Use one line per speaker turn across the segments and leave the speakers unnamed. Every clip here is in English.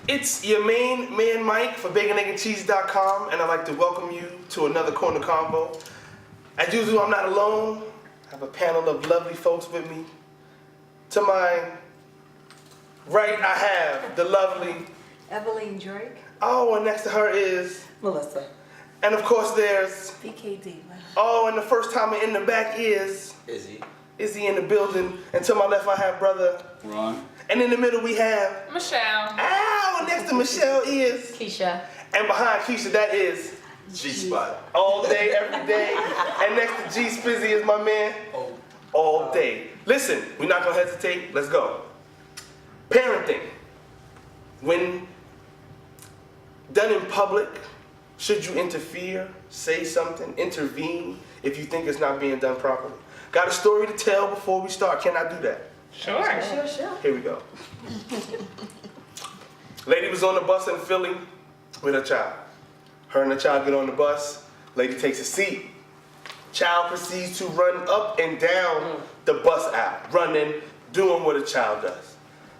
It's your main man Mike for baconeggendcheese.com, and I'd like to welcome you to another Corna Convo. As usual, I'm not alone. I have a panel of lovely folks with me. To my right, I have the lovely
Evelyn Drake.
Oh, and next to her is
Melissa.
And of course there's
BKD.
Oh, and the first timer in the back is Izzy in the building. And to my left I have brother
Ron.
And in the middle we have
Michelle.
Ow! And next to Michelle is
Keisha.
And behind Keisha that is
G-Spot.
all day, every day. And next to G Spizzy is my man. All day. Listen, we're not gonna hesitate. Let's go. Parenting. When done in public, should you interfere, say something, intervene if you think it's not being done properly? Got a story to tell before we start. Can I do that?
Sure.
Here we go. Lady was on the bus in Philly with her child. Her and the child get on the bus. Lady takes a seat. Child proceeds to run up and down the bus aisle, running, doing what a child does.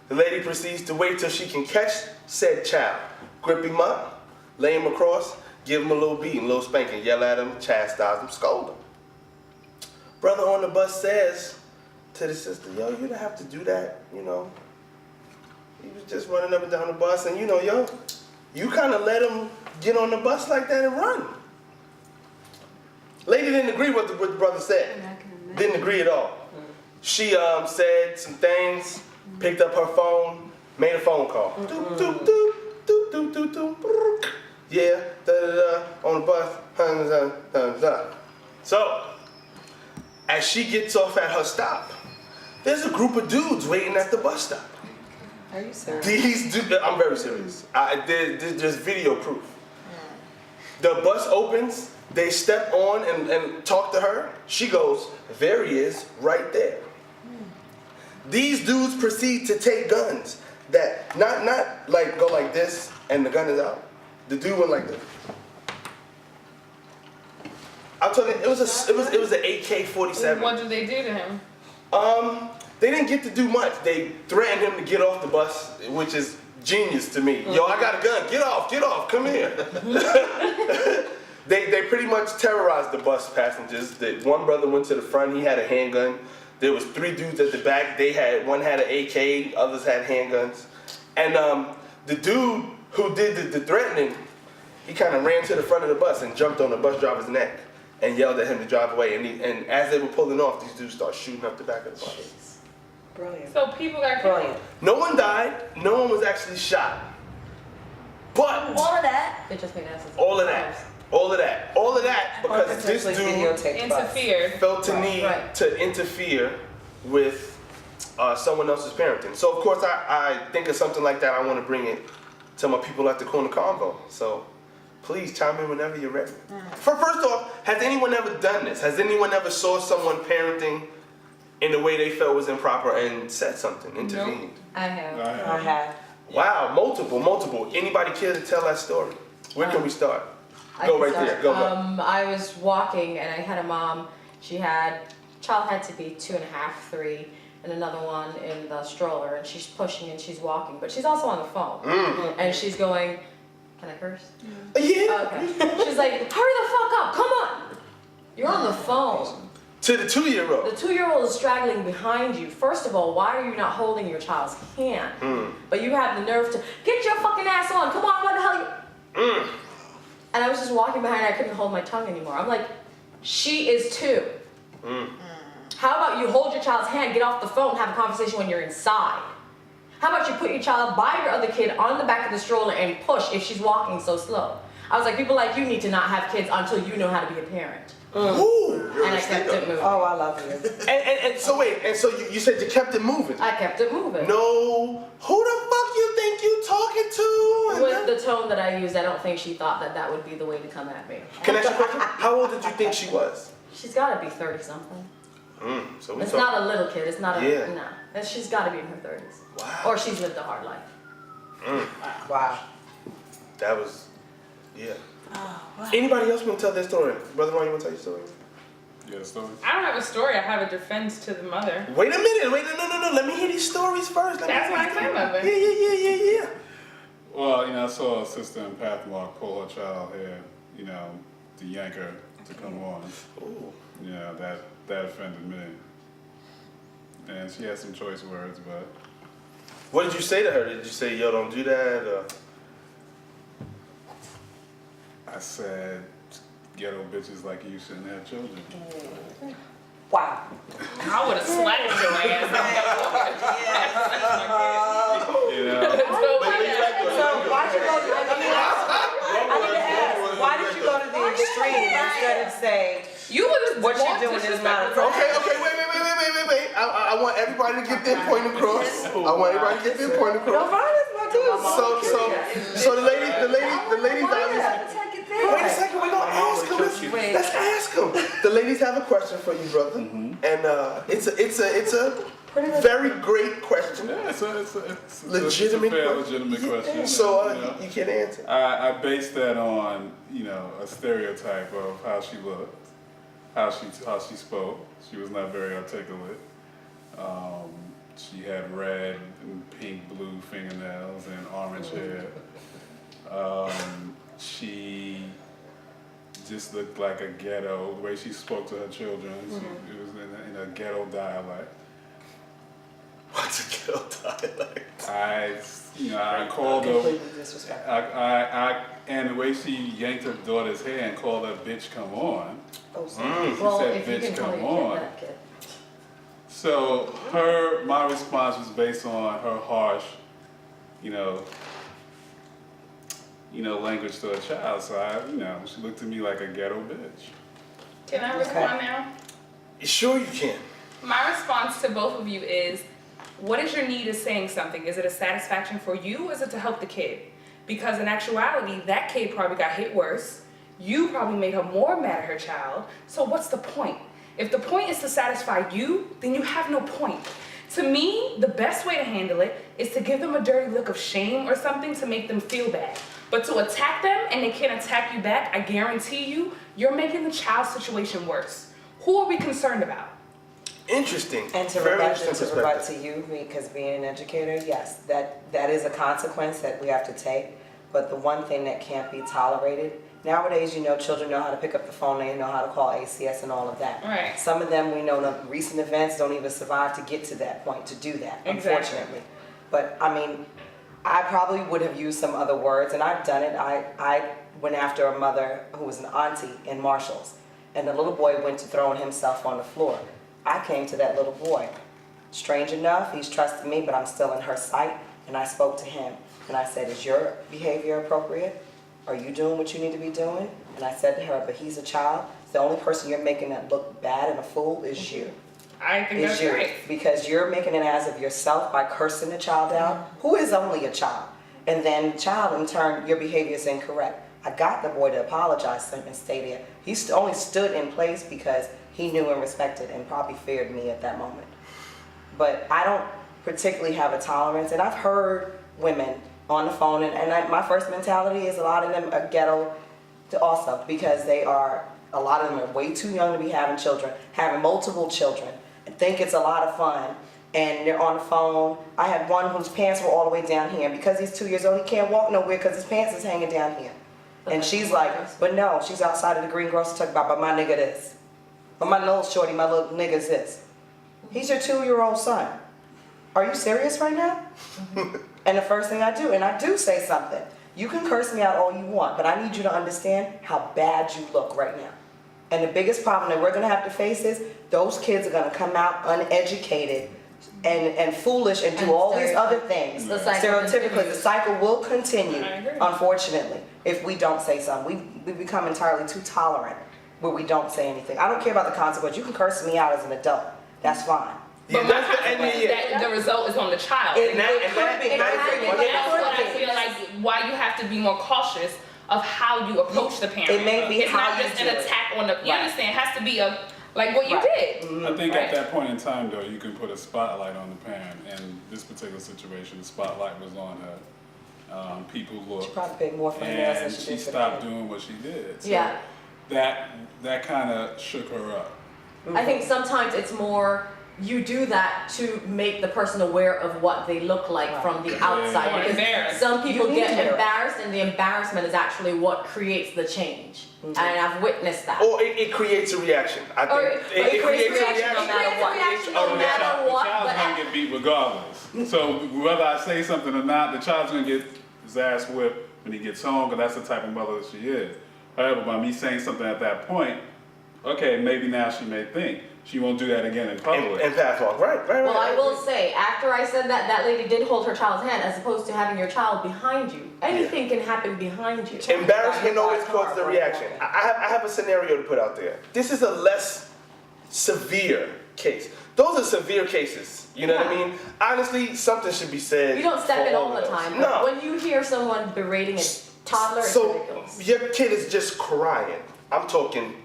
The lady proceeds to wait till she can catch said child, grip him up, lay him across, give him a little beating, a little spanking, yell at him, chastise him, scold him. Brother on the bus says to the sister, yo, you don't have to do that, you know. He was just running up and down the bus and, you know, yo, you kind of let him get on the bus like that and run. Lady didn't agree with what the brother said. Didn't agree at all. She said some things, picked up her phone, made a phone call. Doop, doop, doop, doop, doop, doop, doop, doop. Yeah, da-da-da, on the bus. So, as she gets off at her stop, there's a group of dudes waiting at the bus stop.
Are you serious?
These dudes, I'm very serious. There's video proof. The bus opens, they step on and talk to her. She goes, there he is, right there. These dudes proceed to take guns that, not like go like this and the gun is out. The dude went like this. I'm talking, it was an AK-47.
What did they do to him?
They didn't get to do much. They threatened him to get off the bus, which is genius to me. Yo, I got a gun, get off, come here. They pretty much terrorized the bus passengers. One brother went to the front, he had a handgun. There was 3 dudes at the back. One had an AK, others had handguns. And the dude who did the threatening, he kind of ran to the front of the bus and jumped on the bus driver's neck and yelled at him to drive away. And as they were pulling off, these dudes started shooting up the back of the bus.
Brilliant.
So people got killed.
No one died. No one was actually shot. But
All of that.
They just made asses.
all of that, because this dude
Interfered.
felt the need to interfere with someone else's parenting. So of course I think of something like that. I want to bring it to my people at the Corna Convo. So please chime in whenever you're ready. First off, has anyone ever done this? Has anyone ever saw someone parenting in the way they felt was improper and said something, intervened?
Nope.
I have.
Wow, multiple. Anybody care to tell that story? Where can we start? Go right there. Go.
I was walking and I had a mom. Child had to be 2.5, 3, and another one in the stroller, and she's pushing and she's walking, but she's also on the phone. And she's going, can I curse?
Yeah.
Okay. She's like, hurry the fuck up, come on. You're on the phone.
To the 2-year-old.
The 2-year-old is straggling behind you. First of all, why are you not holding your child's hand? But you have the nerve to, get your fucking ass on, come on, what the hell you... And I was just walking behind her, I couldn't hold my tongue anymore. I'm like, she is 2. How about you hold your child's hand, get off the phone, have a conversation when you're inside? How about you put your child by your other kid on the back of the stroller and push if she's walking so slow? I was like, people like you need to not have kids until you know how to be a parent.
Ooh,
And I kept it moving.
Oh, I love you.
and so wait, and so you said you kept it moving?
I kept it moving.
No, who the fuck you think you talking to?
With the tone that I used, I don't think she thought that would be the way to come at me.
Can I ask you a question? How old did you think she was?
She's got to be 30-something.
So
It's not a little kid. It's not a...
Yeah.
Nah. She's got to be in her 30s.
Wow.
Or she's lived a hard life.
Wow.
That was, yeah.
Oh, wow.
Anybody else want to tell their story? Brother Ron, you want to tell your story?
You got a story?
I don't have a story. I have a defense to the mother.
Wait a minute. No. Let me hear these stories first.
That's my grandmother.
Yeah.
Well, I saw a sister in Pathmark pull her child hair, to yank her to come on.
Ooh.
That offended me. And she had some choice words, but
What did you say to her? Did you say, yo, don't do that? Or?
I said, ghetto bitches like you shouldn't have children.
Wow.
I would have slapped your ass.
So why'd you go to, I need to ask, why did you go to the extreme instead of saying,
You would have
what you're doing is not appropriate?
Okay, wait. I want everybody to get their point across. I want everybody to get their point
No,
across.
mine is my dude.
So the ladies obviously. Wait a second, we're gonna ask him. Let's ask him. The ladies have a question for you, brother, and it's a very great question.
Yeah, it's a
Legitimate
fair,
question.
legitimate question.
So you can answer.
I based that on, a stereotype of how she looked, how she spoke. She was not very articulate. She had red and pink, blue fingernails and orange hair. She just looked like a ghetto. The way she spoke to her children, it was in a ghetto dialect.
What's a ghetto dialect?
I called her.
Completely disrespectful.
And the way she yanked her daughter's hair and called her bitch come on.
Oh, sorry.
She
Well,
said
if you
bitch
can tell
come
your
on.
kid that, kid.
So my response was based on her harsh, language to a child. So she looked to me like a ghetto bitch.
Can I respond now?
Sure you can.
My response to both of you is, what is your need of saying something? Is it a satisfaction for you, or is it to help the kid? Because in actuality, that kid probably got hit worse. You probably made her more mad at her child. So what's the point? If the point is to satisfy you, then you have no point. To me, the best way to handle it is to give them a dirty look of shame or something to make them feel bad. But to attack them and they can't attack you back, I guarantee you, you're making the child's situation worse. Who are we concerned about?
Interesting.
And to
Very
rebut,
interesting
to rebut
perspective.
to you, because being an educator, yes, that is a consequence that we have to take. But the one thing that can't be tolerated, nowadays, children know how to pick up the phone, they know how to call ACS and all of that.
Right.
Some of them, we know the recent events don't even survive to get to that point, to do that,
Exactly.
unfortunately. But I probably would have used some other words, and I've done it. I went after a mother who was an auntie in Marshall's, and the little boy went to throwing himself on the floor. I came to that little boy. Strange enough, he's trusted me, but I'm still in her sight, and I spoke to him, and I said, is your behavior appropriate? Are you doing what you need to be doing? And I said to her, but he's a child. The only person you're making that look bad and a fool is you.
I think
Is
that's
you.
great.
Because you're making an ass of yourself by cursing the child out, who is only a child. And then the child, in turn, your behavior is incorrect. I got the boy to apologize to him and stay there. He only stood in place because he knew and respected and probably feared me at that moment. But I don't particularly have a tolerance, and I've heard women on the phone, and my first mentality is a lot of them are ghetto also, because a lot of them are way too young to be having children, having multiple children, and think it's a lot of fun, and they're on the phone. I had one whose pants were all the way down here, and because he's 2 years old, he can't walk nowhere because his pants is hanging down here. And she's like, but no, she's outside of the green grocery talking about, but my nigga this. But my little shorty, my little nigga's this. He's your 2-year-old son. Are you serious right now? And the first thing I do, and I do say something, you can curse me out all you want, but I need you to understand how bad you look right now. And the biggest problem that we're gonna have to face is those kids are gonna come out uneducated and foolish and do all these other things.
The cycle
Stereotypically, the
continues.
cycle will continue,
I agree.
unfortunately, if we don't say something. We become entirely too tolerant where we don't say anything. I don't care about the consequence. You can curse me out as an adult. That's fine.
But my consequence is that the result is on the child.
It
And
could be.
that's what I
It
feel like why you have to be more cautious of how you approach the parent.
It may be
it's
how
not
you
just
do
an
it.
attack on the. You
Right.
understand? It has to be like what you
Right.
did.
I think
Right.
at that point in time, though, you can put a spotlight on the parent. And this particular situation, the spotlight was on her. People
She
looked,
probably paid more for the nails than
and
she
she
did for the
stopped
kid.
doing what she did. So
Yeah.
that kind of shook her up.
I think sometimes it's more you do that to make the person aware of what they look like from the outside.
Or
Because
embarrassed.
some people
You need
get
to mirror.
embarrassed, and the embarrassment is actually what creates the change. And I've witnessed that.
Or it creates a reaction. I
Or
think
it creates a reaction no
reaction.
matter what.
reaction
No
no
matter what,
The child's
but
gonna get beat regardless. So whether I say something or not, the child's gonna get his ass whipped when he gets home, because that's the type of mother that she is. However, by me saying something at that point, okay, maybe now she may think she won't do that again in public.
And pass off. Right.
well, I will say, after I said that, that lady did hold her child's hand, as opposed to having your child behind you. Anything can happen behind you.
Embarrassment always causes a reaction. I have a scenario to put out there. This is a less severe case. Those are severe cases. You know what I
Yeah.
mean? Honestly, something should be said.
You don't step
for
in all
of
the
those.
time,
No.
but when you hear someone berating a toddler, it's
So
ridiculous.
your kid is just crying. I'm talking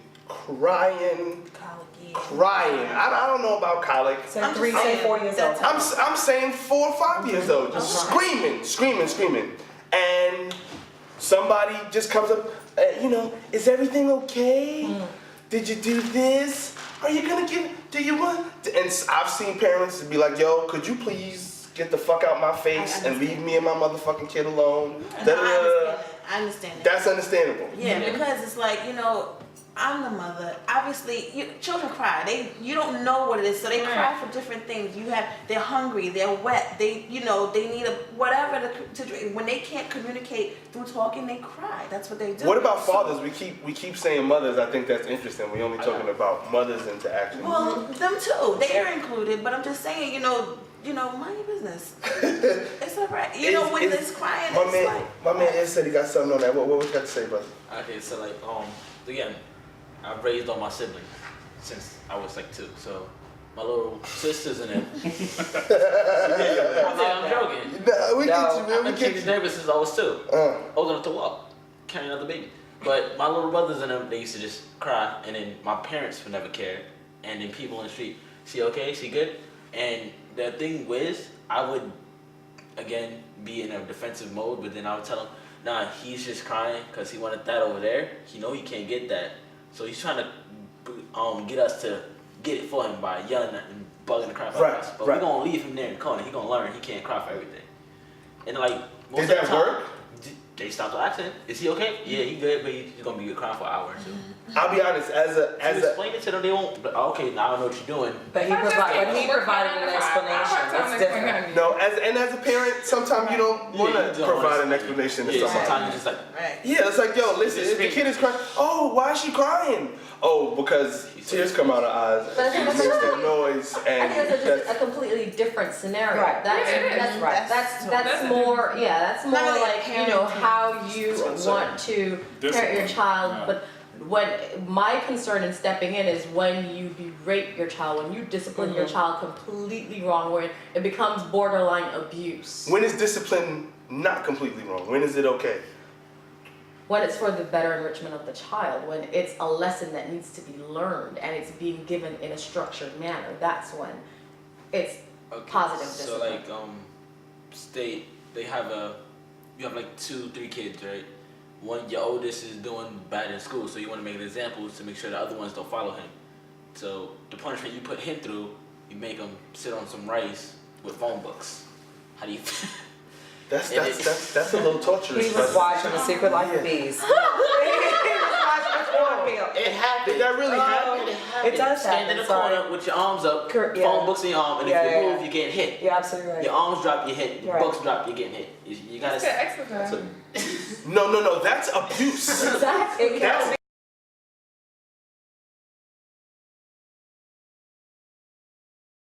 crying. I don't know about colic.
Say
I'm
3,
just
say
saying,
4 years old.
I'm saying 4 or 5 years old, just screaming, and somebody just comes up, is everything okay? Did you do this? Are you gonna do you want? And I've seen parents be like, yo, could you please get the fuck out my face and leave me and my motherfucking kid alone?
No, I understand that.
That's understandable.
Yeah, because it's like, I'm the mother. Obviously, children cry. You don't know what it is, so they cry for different things. They're hungry, they're wet, they need whatever to drink. When they can't communicate through talking, they cry. That's what they do.
What about fathers? We keep saying mothers. I think that's interesting. We only talking about mothers into action.
Well, them too. They are included, but I'm just saying, mind your business. It's alright. When it's crying,
My man Ed said he got something on that. What you got to say, brother?
Okay, so again, I've raised all my siblings since I was like 2. So my little sisters and them. I'm joking.
Nah, we get you,
I've
man.
been
We get
kids
you.
nervous since I was 2. Old enough to walk, carrying another baby. But my little brothers and them, they used to just cry, and then my parents would never care. And then people in the street, she okay? She good? And the thing was, I would again be in a defensive mode, but then I would tell him, nah, he's just crying because he wanted that over there. He know he can't get that. So he's trying to get us to get it for him by yelling and bugging the crap out of us. But we're going to leave him there in the corner. He's going to learn he can't cry for everything. And most
Did
of the
that
time,
work?
They stopped asking, is he okay? Yeah, he good, but he's going to be crying for an hour or 2.
I'll be honest.
You explain it to them, they won't, but okay, now I know what you're doing.
But he provided an explanation. It's different.
No, as a parent, sometimes you don't want
you
to
don't
provide
wanna-
an explanation to
Yeah,
somebody.
sometimes you're just like,
Right.
Yeah, it's like, yo, listen,
Just
if the kid is crying, oh, why is she crying? Oh, because tears come out of her eyes.
But I think
She
that's
makes that noise,
I
and
think that's just a
that's,
completely different scenario.
Right.
That's,
Yeah, it is.
that's,
Right.
that's,
That's
that's more, that's more
Not really
like,
parenting.
how you want to parent your
Discipline,
child.
yeah.
But when my concern in stepping in is when you berate your child, when you discipline your child completely wrong, where it becomes borderline abuse.
when is discipline not completely wrong? When is it okay?
When it's for the better enrichment of the child, when it's a lesson that needs to be learned and it's being given in a structured manner, that's when it's positive
so
discipline.
you have like 2-3 kids, right? One, your oldest is doing bad in school, so you want to make an example to make sure the other ones don't follow him. So the punishment you put him through, you make him sit on some rice with phone books. How do you?
That's a little torturous.
He was
brother.
watching The Secret Life of Bees. He was watching the cornmeal.
It happened.
Did that really happen?
It does
Stand in
happen,
the corner
sorry.
with your arms up,
Yeah.
phone books in your arm, and
Yeah,
if you
yeah,
move,
yeah.
you're getting hit.
You're absolutely right.
Your arms drop, you hit. Your
Right.
books drop, you're getting hit. You gotta.
That's good exercise.
No, that's abuse.
Exactly.
That's